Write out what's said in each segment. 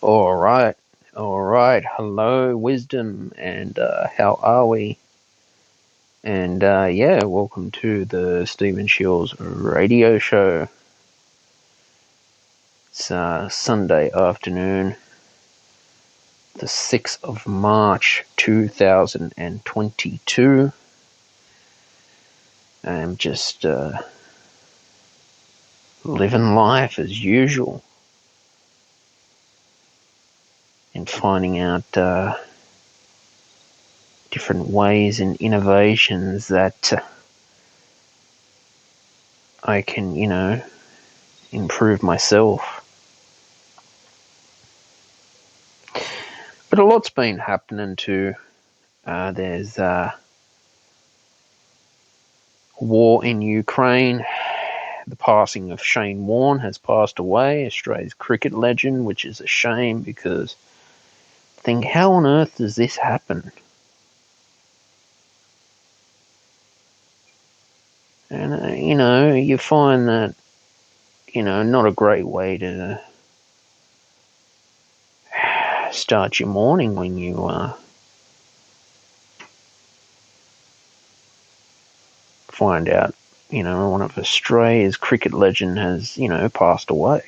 All right, all right. Hello, wisdom, and how are we? And yeah, welcome to the Stephen Shields radio show. It's Sunday afternoon, the 6th of March, 2022. I'm just living life as usual and finding out different ways and innovations that I can, improve myself. But a lot's been happening too. There's war in Ukraine. The passing of Shane Warne has passed away, Australia's cricket legend, which is a shame because I think, how on earth does this happen? And, you find that, not a great way to start your morning when you find out, one of Australia's cricket legend has, passed away.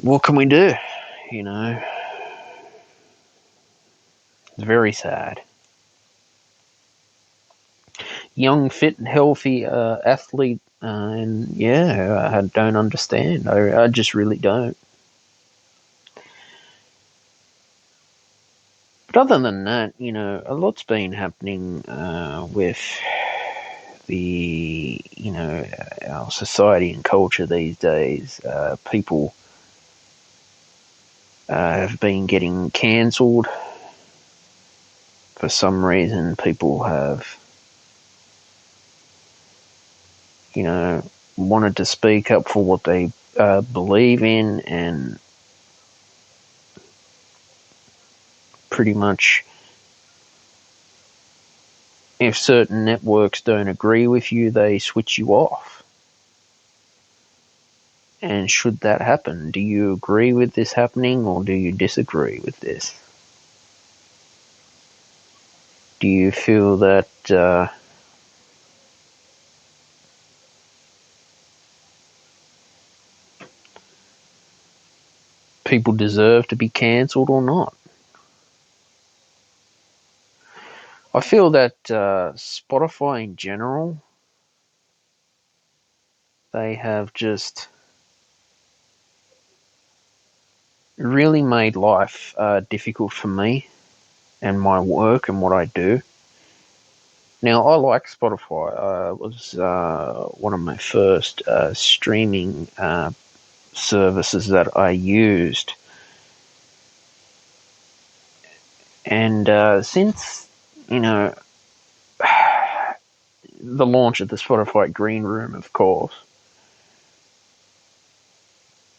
What can we do? It's very sad. Young, fit, and healthy athlete, and yeah, I don't understand. I just really don't. But other than that, a lot's been happening with the, our society and culture these days. People have been getting cancelled for some reason. People have, wanted to speak up for what they believe in, and pretty much if certain networks don't agree with you, they switch you off. And should that happen, do you agree with this happening or do you disagree with this? Do you feel that people deserve to be cancelled or not? I feel that Spotify in general, they have just really made life difficult for me and my work and what I do. Now, I like Spotify. It was one of my first streaming services that I used. And since, the launch of the Spotify Green Room, of course,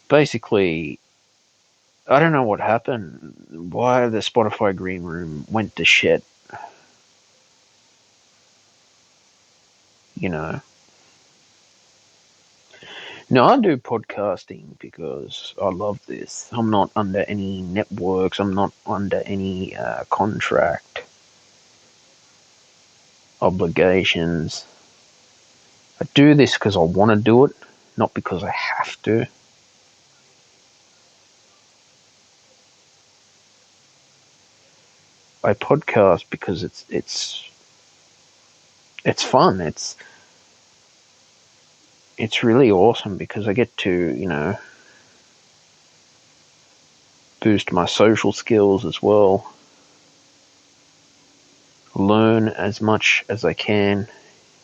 basically, I don't know what happened, why the Spotify Green Room went to shit, you know. Now, I do podcasting because I love this. I'm not under any networks, I'm not under any contract obligations. I do this because I want to do it, not because I have to. I podcast because it's fun. It's really awesome because I get to, boost my social skills as well. Learn as much as I can.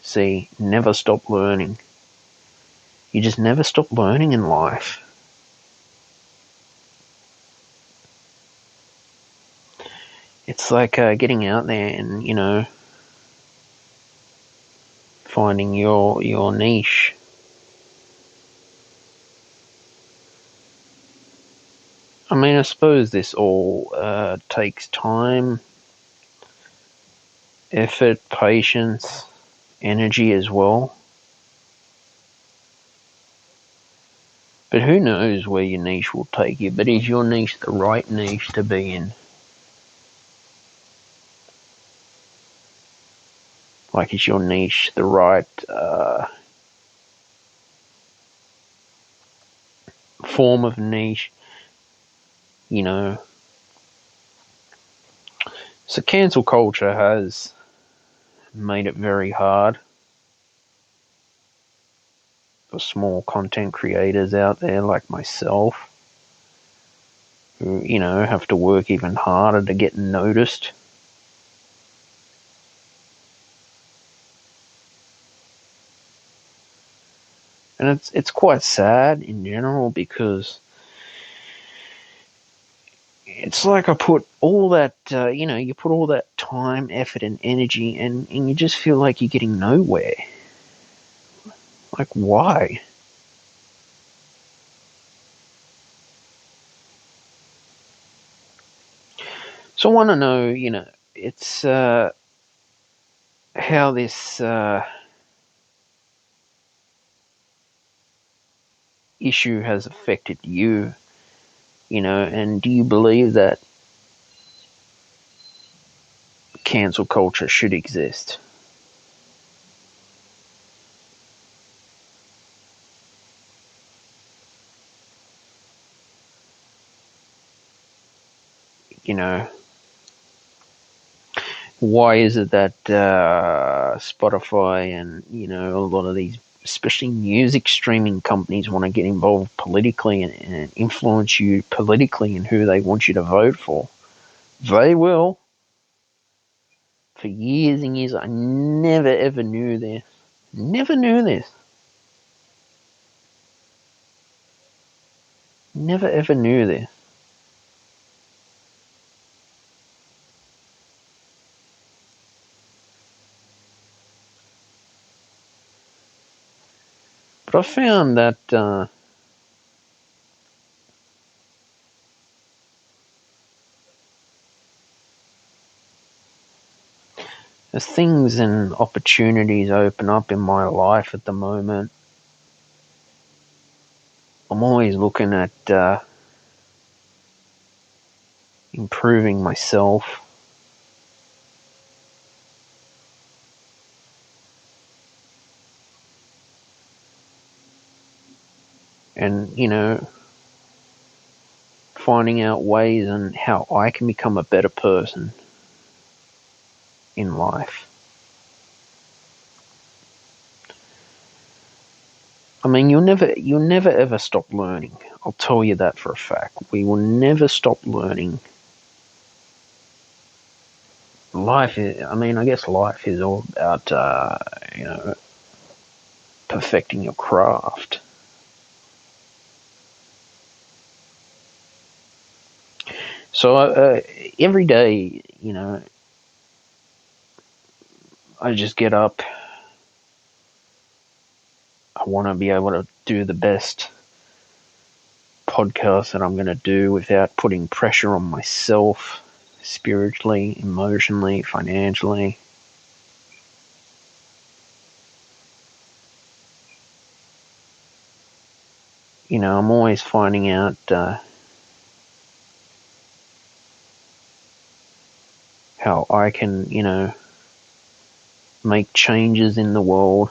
See, never stop learning. You just never stop learning in life. It's like getting out there and, finding your niche. I mean, I suppose this all takes time, effort, patience, energy as well. who knows where your niche will take you, but is your niche the right niche to be in? Like, is your niche the right form of niche? You know, so cancel culture has made it very hard for small content creators out there like myself, who, have to work even harder to get noticed. And it's quite sad in general, because it's like I put all that, you put all that time, effort, and energy, and you just feel like you're getting nowhere. Like, why? So I want to know, it's how this issue has affected you, and do you believe that cancel culture should exist? You know, why is it that Spotify and, a lot of these, especially music streaming companies, want to get involved politically and influence you politically in who they want you to vote for? They will. For years and years, I never ever knew this. Never knew this. Never ever knew this. But I found that as things and opportunities open up in my life at the moment, I'm always looking at improving myself. And, finding out ways on how I can become a better person in life. I mean, you'll never ever stop learning. I'll tell you that for a fact. We will never stop learning. I guess life is all about, perfecting your craft. So every day, I just get up. I want to be able to do the best podcast that I'm going to do without putting pressure on myself, spiritually, emotionally, financially. I'm always finding out how I can, make changes in the world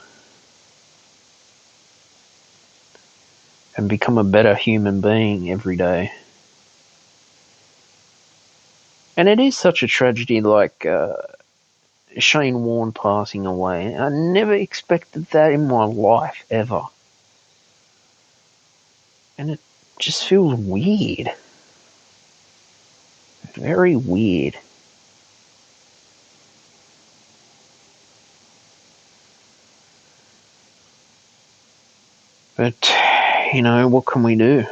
and become a better human being every day. And it is such a tragedy, like Shane Warne passing away. I never expected that in my life, ever. And it just feels weird. Very weird. But, what can we do?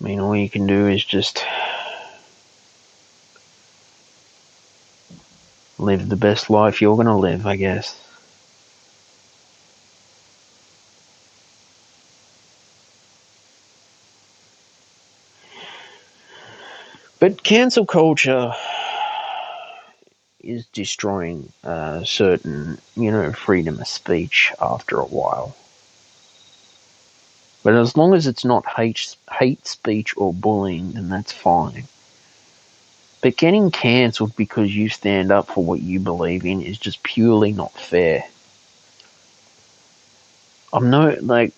I mean, all you can do is just live the best life you're going to live, I guess. But cancel culture is destroying certain, freedom of speech after a while. But as long as it's not hate speech or bullying, then that's fine. But getting cancelled because you stand up for what you believe in is just purely not fair. I'm no, like,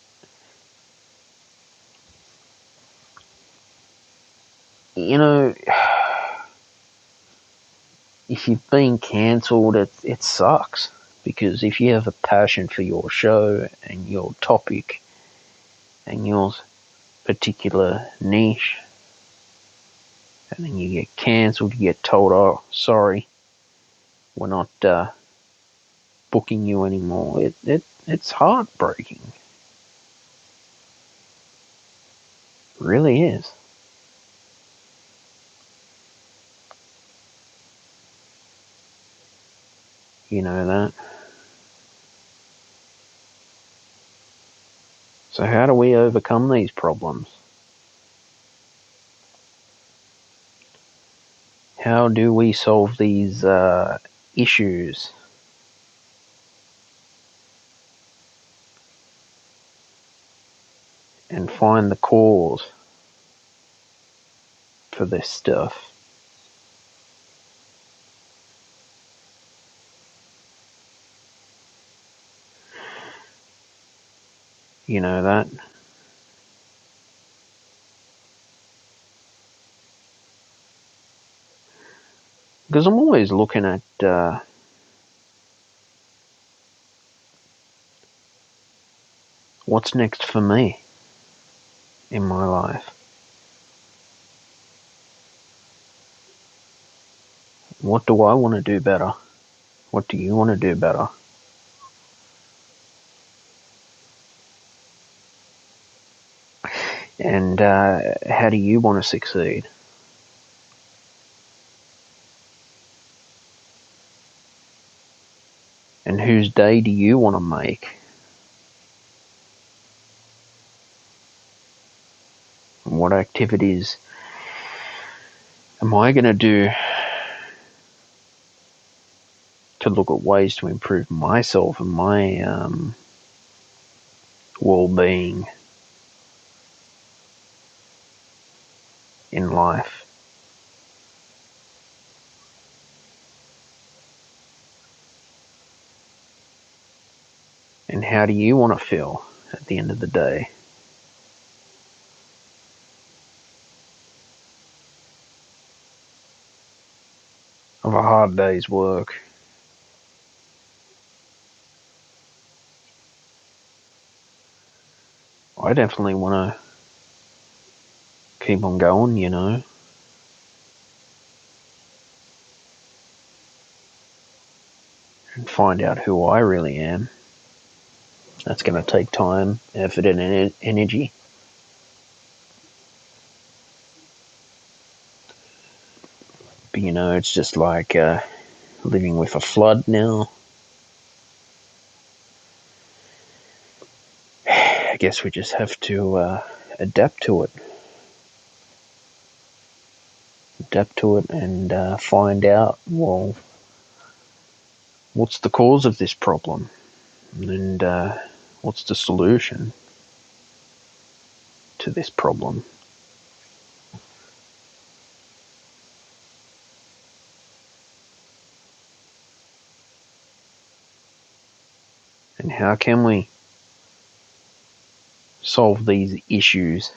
if you've been cancelled, it sucks. Because if you have a passion for your show and your topic and your particular niche, and then you get cancelled, you get told, oh, sorry, we're not booking you anymore. It's heartbreaking. It really is. You know that. So how do we overcome these problems? How do we solve these issues? And find the cause for this stuff? You know that? Because I'm always looking at what's next for me in my life. What do I want to do better? What do you want to do better? And how do you want to succeed? And whose day do you want to make? And what activities am I going to do to look at ways to improve myself and my well-being in life? And how do you want to feel at the end of the day? Of a hard day's work. I definitely want to keep on going, and find out who I really am. That's going to take time, effort, and energy. But it's just like living with a flood now. I guess we just have to adapt to it. Adapt to it and find out, well, what's the cause of this problem? And what's the solution to this problem? And how can we solve these issues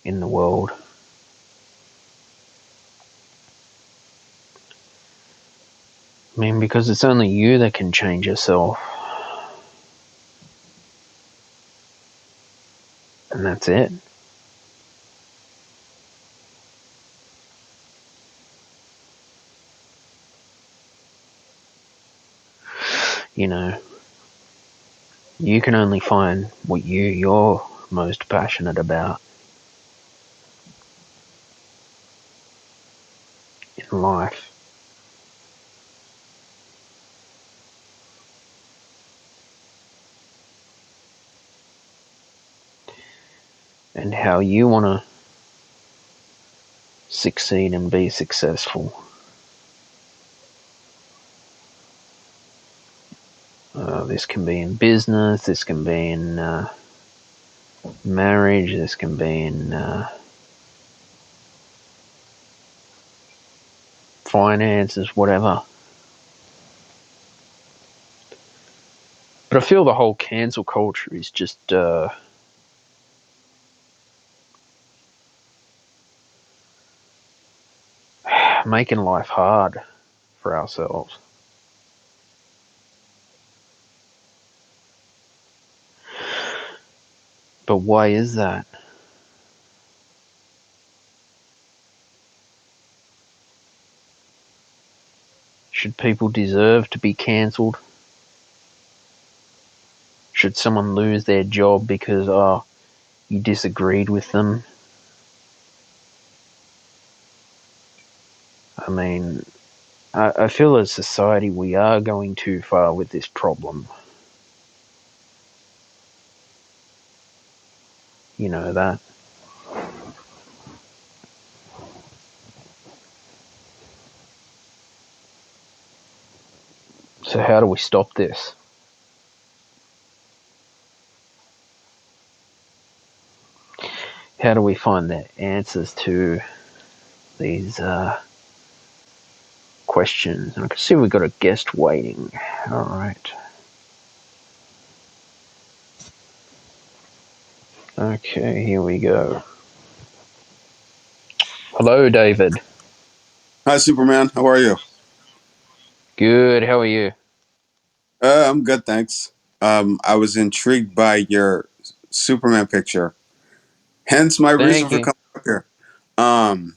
in the world? I mean, because it's only you that can change yourself. And that's it. You can only find what you're most passionate about in life. and how you want to succeed and be successful. This can be in business, this can be in marriage, this can be in finances, whatever. But I feel the whole cancel culture is just making life hard for ourselves. But why is that? Should people deserve to be cancelled? Should someone lose their job because you disagreed with them? I mean, I feel as society we are going too far with this problem. You know that. So how do we stop this? How do we find the answers to these questions? And I can see we've got a guest waiting. All right. Okay, here we go. Hello, David. Hi, Superman. How are you? Good. How are you? I'm good, thanks. I was intrigued by your Superman picture, hence my reason Thank for you. coming up here. Um,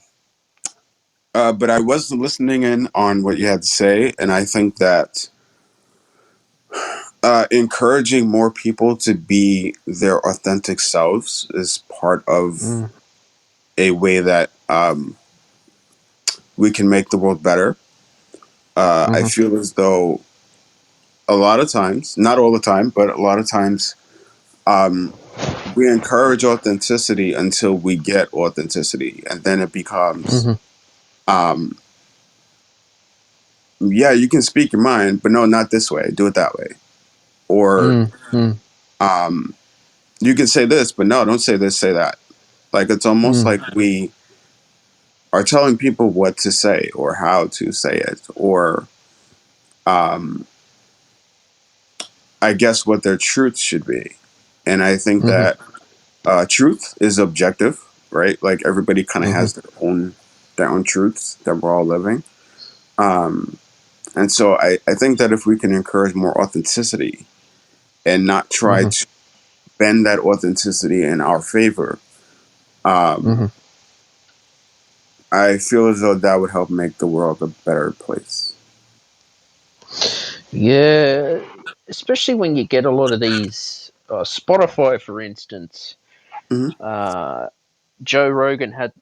but I was listening in on what you had to say, and I think that encouraging more people to be their authentic selves is part of Mm, a way that we can make the world better. I mm-hmm, feel as though a lot of times, not all the time, but a lot of times, um, we encourage authenticity until we get authenticity, and then it becomes, mm-hmm, um, yeah, you can speak your mind, but no, not this way. Do it that way. Or mm, mm, um, you can say this, but no, don't say this. Say that. Like it's almost mm, like we are telling people what to say or how to say it, or um, I guess what their truth should be. And I think mm-hmm, that truth is objective, right? Like everybody kind of mm-hmm, has their own truths that we're all living. Um, and so I think that if we can encourage more authenticity and not try mm-hmm, to bend that authenticity in our favor, mm-hmm. um, I feel as though that would help make the world a better place. Yeah, especially when you get a lot of these. Spotify, for instance, Hmm. uh, Joe Rogan had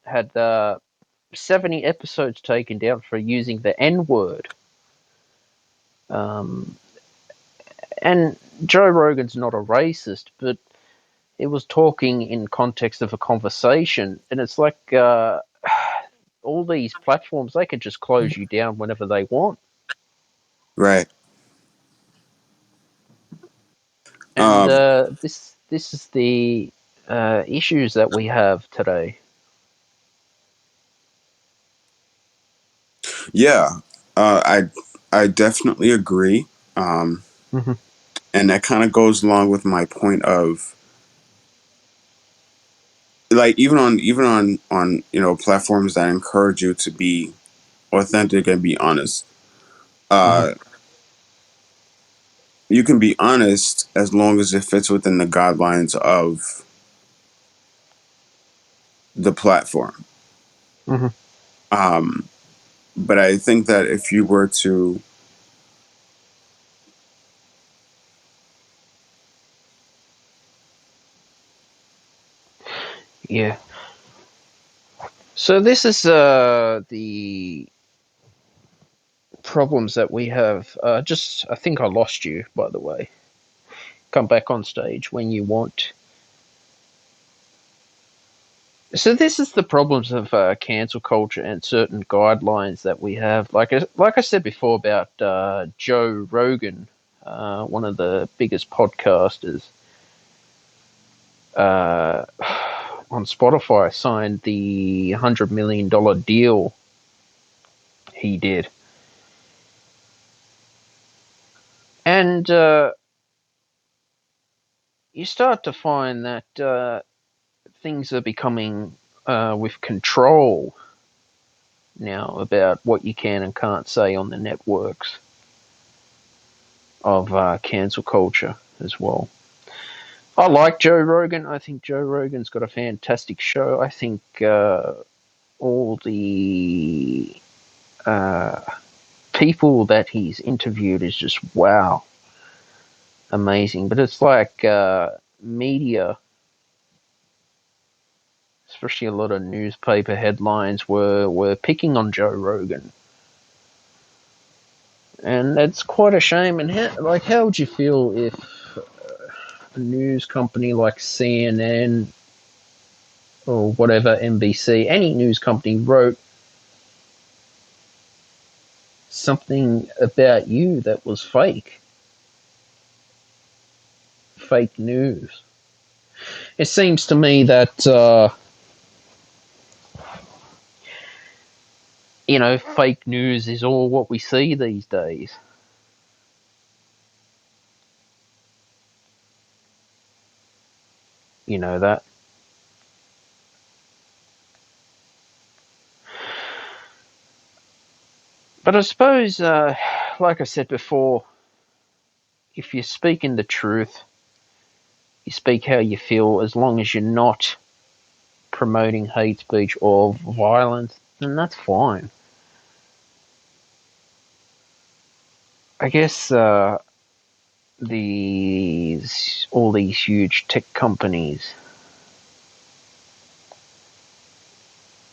70 episodes taken down for using the N word. Um, and Joe Rogan's not a racist, but it was talking in context of a conversation, and it's like all these platforms they can just close you down whenever they want, Right. and Um, this is the issues that we have today. yeah. I definitely agree. Um, Mm-hmm, and that kind of goes along with my point of like even on platforms that encourage you to be authentic and be honest. mm-hmm, Uh, you can be honest as long as it fits within the guidelines of the platform. mm-hmm. Um, but I think that if you were to, Yeah. So this is the problems that we have. Just I think I lost you, by the way. Come back on stage when you want. So this is the problems of cancel culture and certain guidelines that we have. Like I said before about Joe Rogan, one of the biggest podcasters on Spotify, signed the $100 million deal he did, and you start to find that things are becoming with control now about what you can and can't say on the networks of cancel culture as well. I like Joe Rogan. I think Joe Rogan's got a fantastic show. I think all the people that he's interviewed is just wow, amazing. But it's like media, especially a lot of newspaper headlines, were picking on Joe Rogan, and that's quite a shame. And how would you feel if a news company like CNN or whatever, NBC, any news company wrote something about you that was fake news? It seems to me that fake news is all what we see these days. You know that. But I suppose, like I said before, if you're speaking the truth, you speak how you feel, as long as you're not promoting hate speech or violence, then that's fine. I guess all these huge tech companies,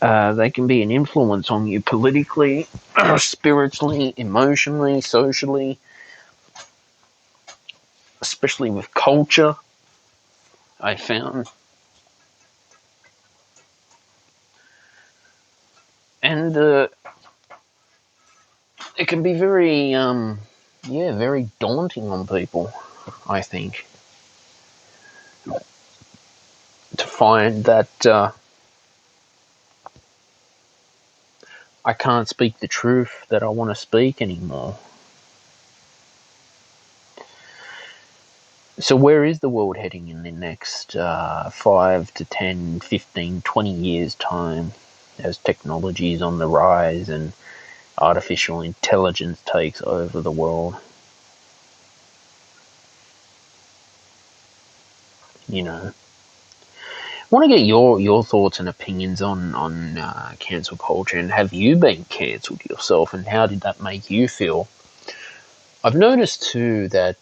they can be an influence on you politically, spiritually, emotionally, socially, especially with culture, I found. And it can be very daunting on people, I think, to find that I can't speak the truth that I want to speak anymore. So where is the world heading in the next 5 to 10, 15, 20 years' time, as technology is on the rise and artificial intelligence takes over the world? I want to get your thoughts and opinions on cancel culture, and have you been cancelled yourself, and how did that make you feel? I've noticed too that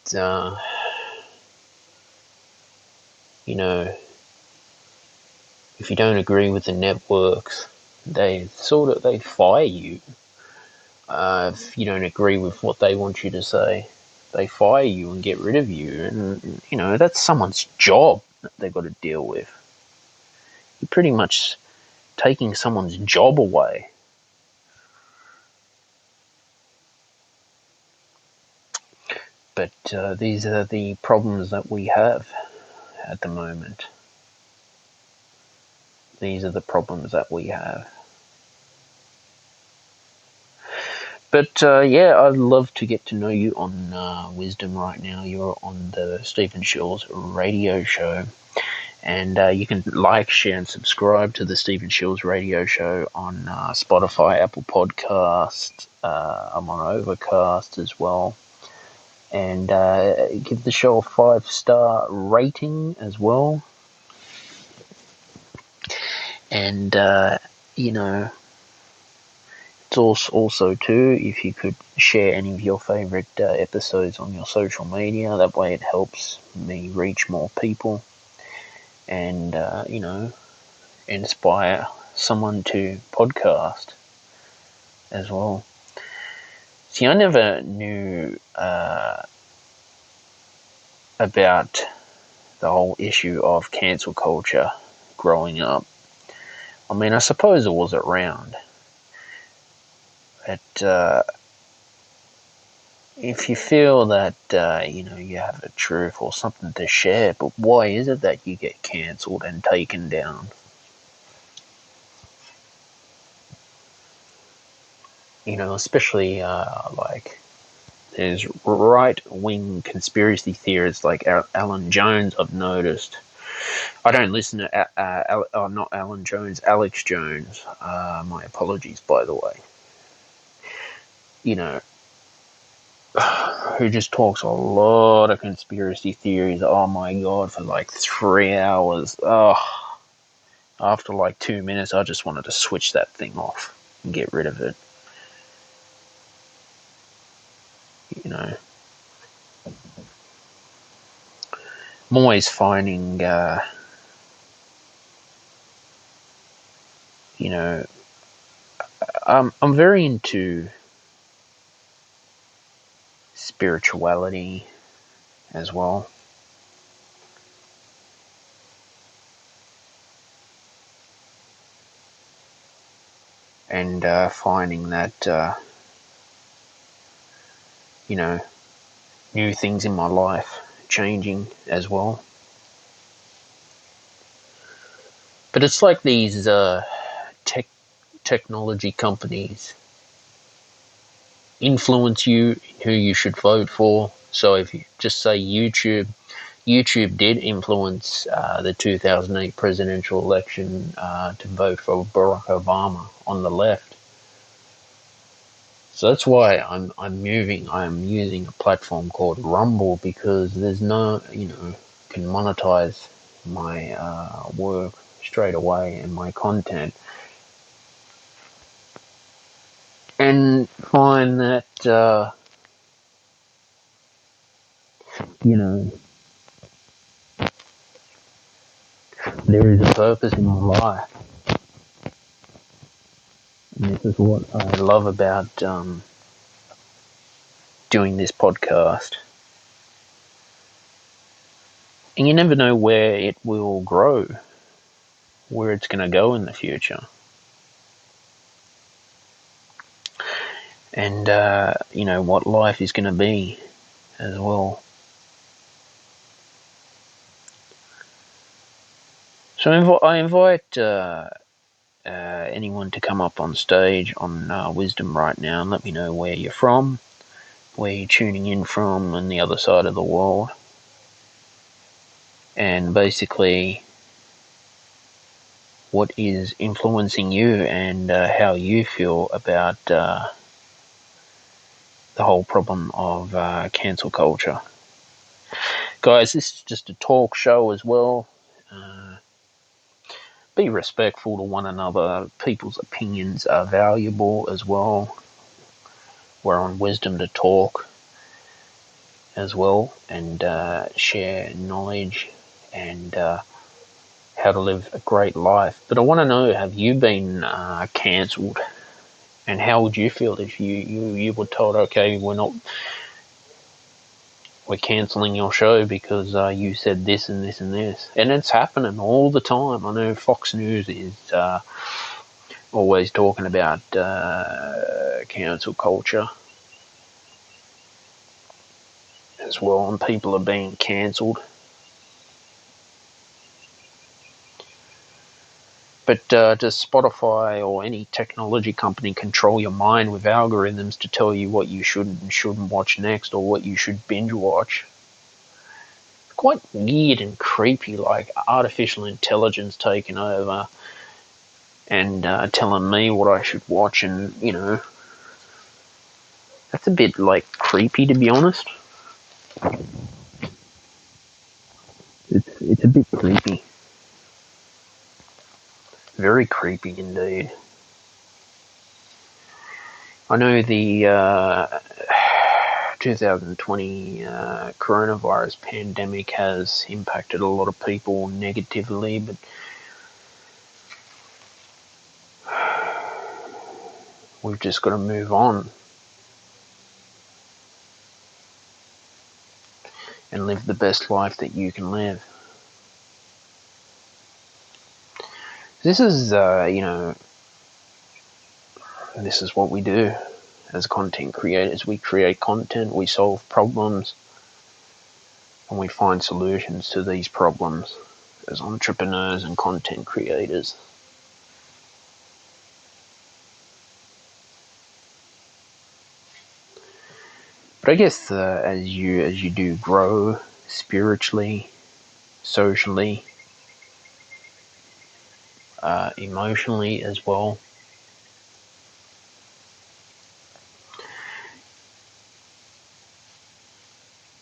if you don't agree with the networks, they fire you. If you don't agree with what they want you to say, they fire you and get rid of you, and that's someone's job that they've got to deal with. You're pretty much taking someone's job away. But these are the problems that we have at the moment. These are the problems that we have. But I'd love to get to know you on Wisdom right now. You're on the Stephen Shills radio show. And you can like, share, and subscribe to the Stephen Shills radio show on Spotify, Apple Podcasts. I'm on Overcast as well. And give the show a 5-star rating as well. And, it's also too, if you could share any of your favourite episodes on your social media, that way it helps me reach more people and, inspire someone to podcast as well. See, I never knew about the whole issue of cancel culture growing up. I mean, I suppose it was around. But if you feel that, you have a truth or something to share, but why is it that you get cancelled and taken down? Especially like there's right-wing conspiracy theorists like Alan Jones. I've noticed. I don't listen to not Alan Jones, Alex Jones. My apologies, by the way. Who just talks a lot of conspiracy theories. Oh my god, for like 3 hours. Oh, after like 2 minutes, I just wanted to switch that thing off and get rid of it. I'm always finding, I'm very into spirituality as well. And finding that, new things in my life changing as well. But it's like these technology companies influence you who you should vote for. So if you just say YouTube did influence the 2008 presidential election to vote for Barack Obama on the left. So that's why I'm using a platform called Rumble, because there's no, can monetize my work straight away and my content, and find that there is a purpose in my life. And this is what I love about doing this podcast. And you never know where it will grow, where it's going to go in the future. And, what life is going to be as well. So I invite anyone to come up on stage on Wisdom right now and let me know where you're from, where you're tuning in from on the other side of the world. And basically what is influencing you and how you feel about the whole problem of cancel culture. Guys, this is just a talk show as well. Be respectful to one another. People's opinions are valuable as well. We're on Wisdom to Talk as well, and share knowledge and how to live a great life. But I want to know, have you been cancelled? And how would you feel if you were told, okay, we're cancelling your show because you said this and this and this? And it's happening all the time. I know Fox News is always talking about cancel culture as well, and people are being cancelled. But does Spotify or any technology company control your mind with algorithms to tell you what you should and shouldn't watch next, or what you should binge watch? It's quite weird and creepy, like artificial intelligence taking over and telling me what I should watch, and that's a bit like creepy, to be honest. It's a bit creepy, very creepy indeed. I know the 2020 coronavirus pandemic has impacted a lot of people negatively, but we've just got to move on and live the best life that you can live. this is, this is what we do as content creators. We create content, we solve problems, and we find solutions to these problems as entrepreneurs and content creators. But I guess as you do grow spiritually, socially, emotionally as well,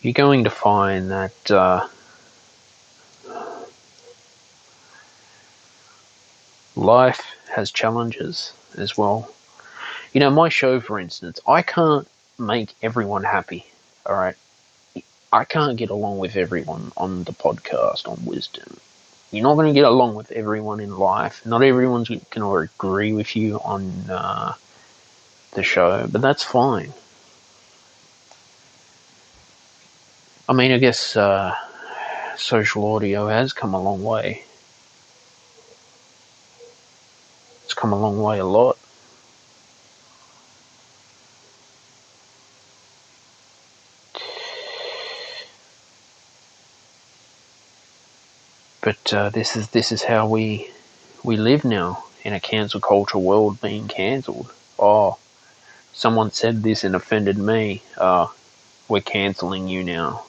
you're going to find that life has challenges as well. My show, for instance, I can't make everyone happy. All right, I can't get along with everyone on the podcast on wisdom. You're not going to get along with everyone in life. Not everyone's going to agree with you on the show, but that's fine. I mean, I guess social audio has come a long way. It's come a long way a lot. But this is how we live now in a cancel culture world, being cancelled. Oh, someone said this and offended me. We're cancelling you now.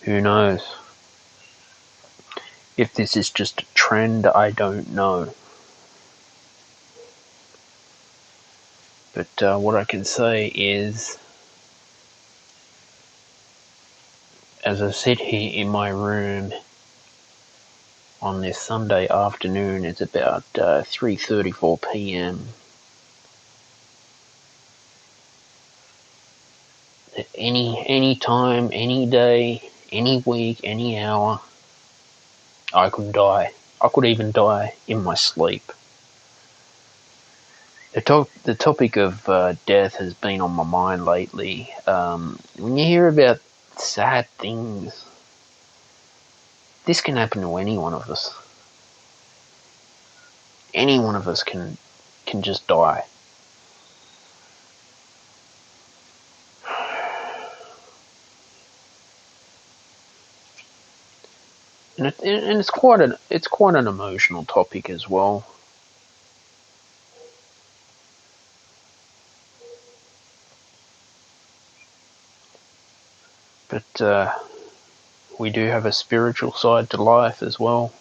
Who knows? If this is just a trend, I don't know. But what I can say is, as I sit here in my room on this Sunday afternoon, it's about 3:34 p.m. Any time, any day, any week, any hour, I could die. I could even die in my sleep. The topic of death has been on my mind lately. When you hear about sad things, this can happen to any one of us. Any one of us can just die. And it's quite an emotional topic as well. But we do have a spiritual side to life as well.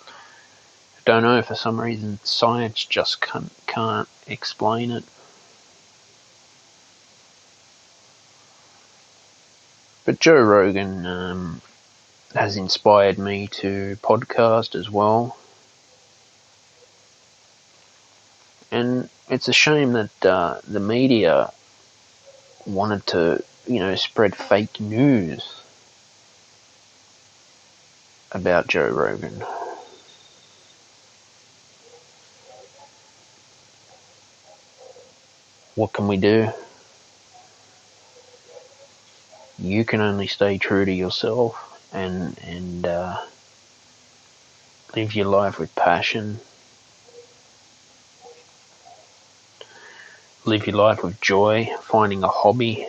I don't know, for some reason science just can't explain it. But Joe Rogan has inspired me to podcast as well. And it's a shame that the media wanted to, spread fake news about Joe Rogan. What can we do? You can only stay true to yourself and live your life with passion. Live your life with joy, finding a hobby.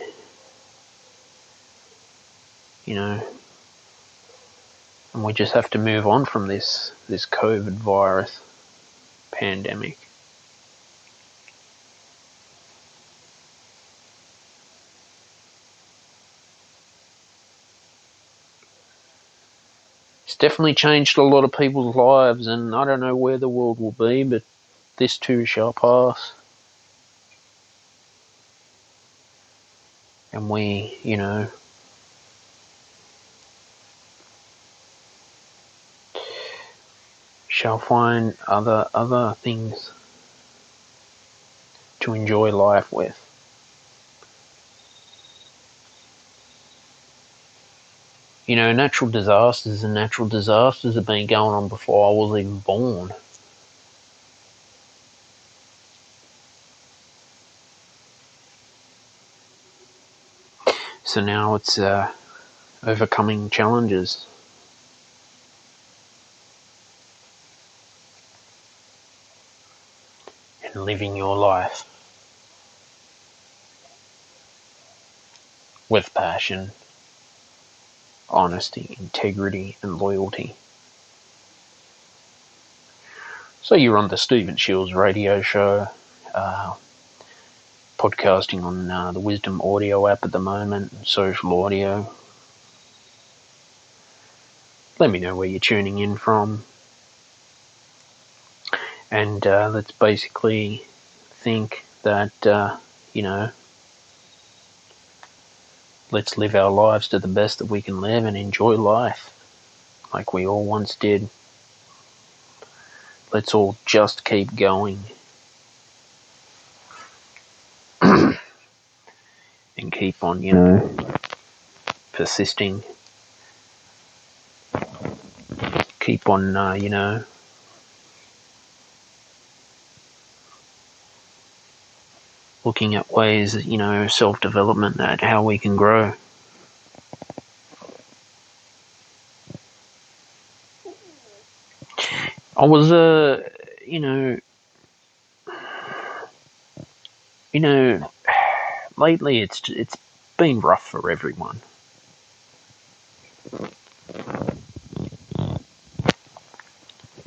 And we just have to move on from this COVID virus pandemic. It's definitely changed a lot of people's lives, and I don't know where the world will be, but this too shall pass. And we, shall find other things to enjoy life with. Natural disasters have been going on before I was even born. So now it's overcoming challenges. and living your life with passion, honesty, integrity, and loyalty. So you're on the Stephen Shields radio show, podcasting on the Wisdom Audio app at the moment, social audio. Let me know where you're tuning in from. And let's basically think that, let's live our lives to the best that we can live and enjoy life like we all once did. Let's all just keep going and keep on, persisting. Keep on, looking at ways, self-development, at how we can grow. I was, lately it's been rough for everyone.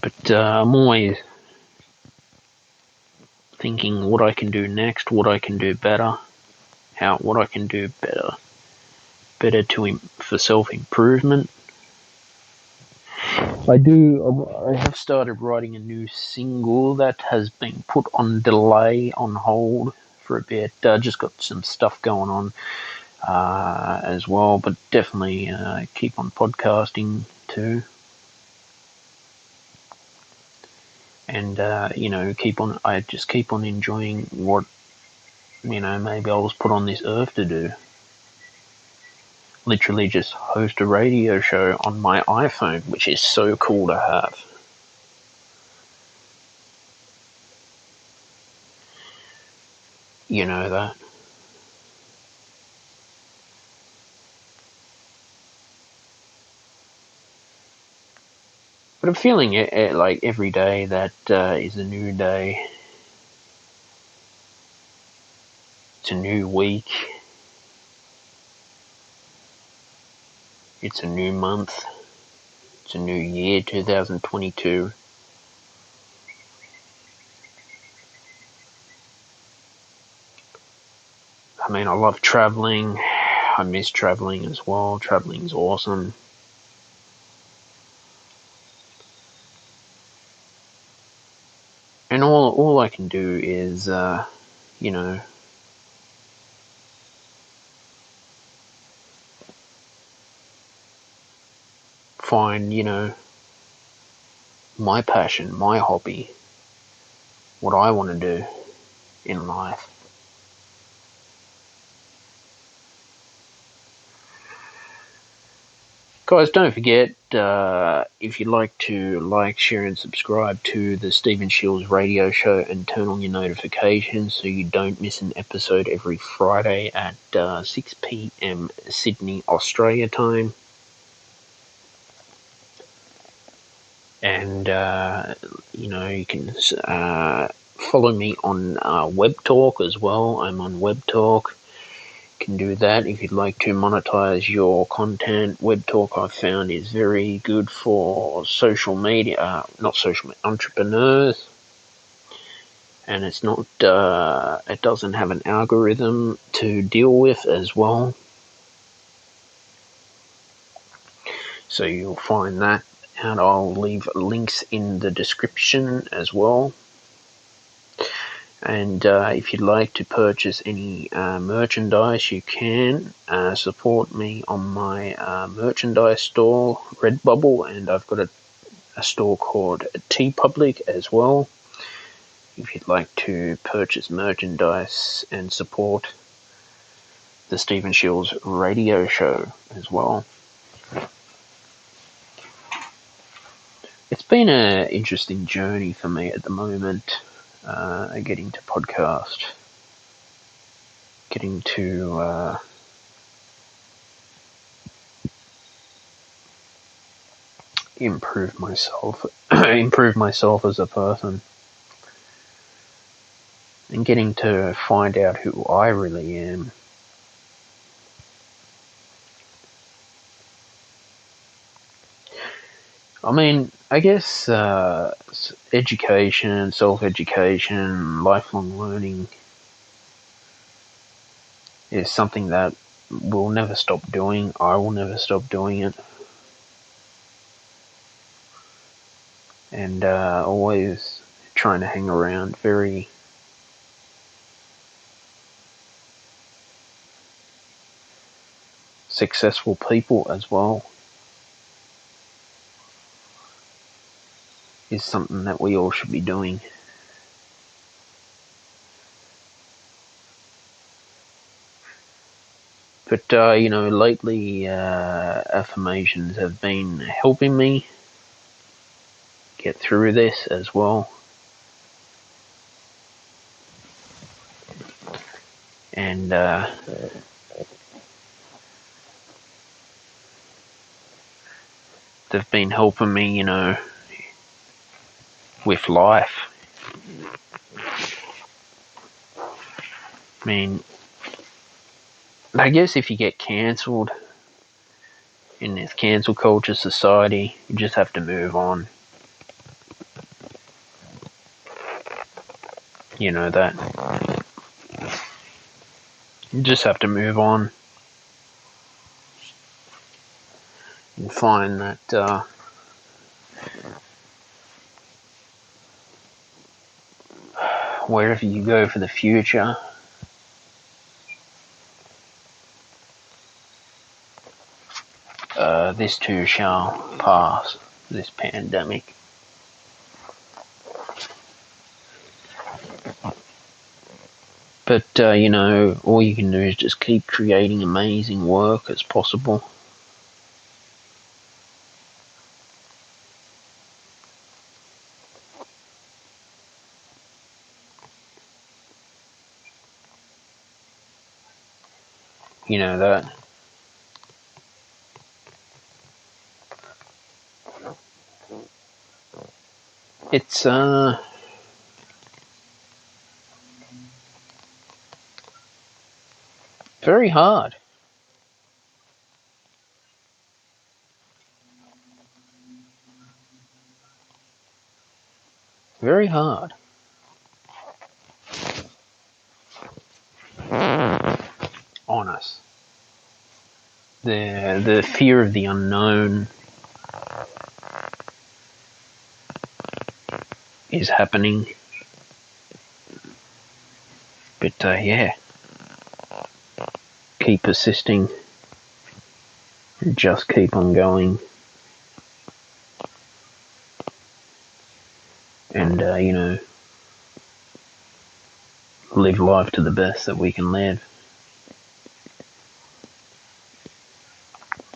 But I'm always thinking what I can do next, what I can do better, what I can do better for self-improvement. I have started writing a new single that has been put on delay, on hold for a bit. Just got some stuff going on as well, but definitely keep on podcasting too. And, I just keep on enjoying what, maybe I was put on this earth to do. Literally just host a radio show on my iPhone, which is so cool to have. You know that. But I'm feeling it like every day that is a new day. It's a new week. It's a new month. It's a new year, 2022. I mean, I love traveling. I miss traveling as well. Traveling's awesome. And all I can do is, find, my passion, my hobby, what I want to do in life. Guys, don't forget, if you'd like to like, share, and subscribe to the Stephen Shields radio show and turn on your notifications so you don't miss an episode every Friday at 6 p.m. Sydney, Australia time. And, you can follow me on Webtalk as well. I'm on Webtalk. Can do that if you'd like to monetize your content. Webtalk, I've found, is very good for social media, entrepreneurs, and it's not, it doesn't have an algorithm to deal with as well. So you'll find that out. I'll leave links in the description as well. And if you'd like to purchase any merchandise, you can support me on my merchandise store, Redbubble, and I've got a store called TEEPUBLIC as well. If you'd like to purchase merchandise and support the Stephen Shields radio show as well. It's been an interesting journey for me at the moment, getting to podcast. Getting to improve myself as a person. and getting to find out who I really am. I mean, I guess education, self-education, lifelong learning is something that we'll never stop doing. I will never stop doing it. And always trying to hang around very successful people as well is something that we all should be doing. But, lately affirmations have been helping me get through this as well. And they've been helping me, with life. I mean, I guess if you get cancelled in this cancel culture society, you just have to move on. You know that. You just have to move on and find that wherever you go for the future, this too shall pass, this pandemic. But, all you can do is just keep creating amazing work as possible. You know that. It's, very hard. Very hard. On us. The fear of the unknown is happening. But, yeah. Keep persisting. Just keep on going. And, live life to the best that we can live.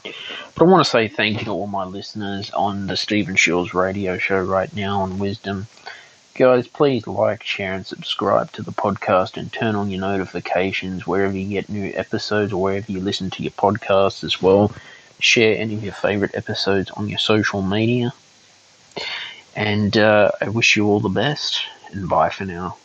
But I want to say thank you to all my listeners on the Stephen Shields radio show right now on Wisdom. Guys, please like, share, and subscribe to the podcast and turn on your notifications wherever you get new episodes or wherever you listen to your podcasts as well. Share any of your favorite episodes on your social media. And I wish you all the best, and bye for now.